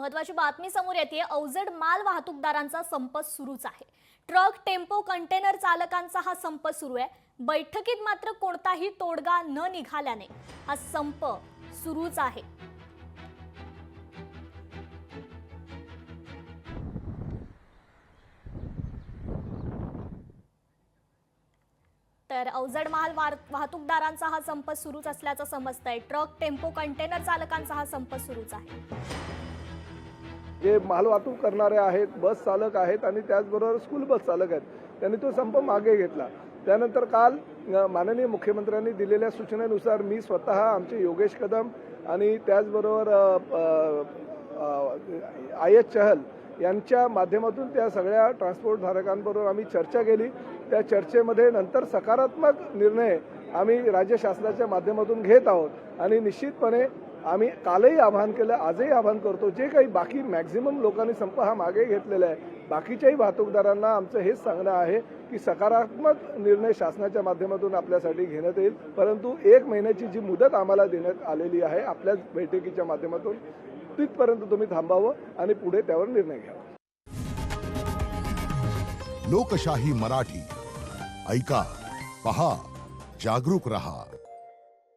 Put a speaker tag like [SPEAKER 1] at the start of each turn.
[SPEAKER 1] महत्वाची बातमी समोर येते। अवजड माल वाहतूकदारांचा संप सुरूच आहे। ट्रक, टेम्पो, कंटेनर चालकांचा हा संप सुरू आहे। बैठकीत मात्र कोणताही तोडगा न निघाल्याने हा संप सुरूच आहे। तर अवजड माल वाहतूकदारांचा हा संप सुरूच असल्याचं समजतंय। ट्रक, टेम्पो, कंटेनर चालकांचा हा संप सुरूच आहे।
[SPEAKER 2] जे मालवाहतूक करणारे आहेत, बस चालक आहेत आणि त्याचबरोबर स्कूल बस चालक आहेत, त्यांनी तो संप मागे घेतला। त्यानंतर काल माननीय मुख्यमंत्र्यांनी दिलेल्या सूचनेनुसार मी स्वतः आमचे योगेश कदम आणि त्याचबरोबर आयएस चहल यांच्या माध्यमातून त्या सगळ्या ट्रान्सपोर्ट धारकांबरोबर आम्ही चर्चा केली। त्या चर्चेमध्ये नंतर सकारात्मक निर्णय आम्ही राज्य शासनाच्या माध्यमातून घेत आहोत आणि निश्चितपणे आम्ही कालही आवाहन केलं, आजही आवाहन करतो। जे काही बाकी मॅक्झिमम लोकांनी संप हा मागे घेतलेला आहे, बाकीच्याही वाहतूकदारांना आमचं हेच सांगणं आहे की सकारात्मक निर्णय शासनाच्या माध्यमातून आपल्यासाठी घेण्यात येईल, परंतु 1 महिन्याची जी मुदत आम्हाला देण्यात आलेली आहे आपल्याच बैठकीच्या माध्यमातून, तिथपर्यंत तुम्ही थांबावं आणि पुढे त्यावर निर्णय घ्यावा।
[SPEAKER 3] लोकशाही मराठी ऐका, पहा, जागरूक रहा।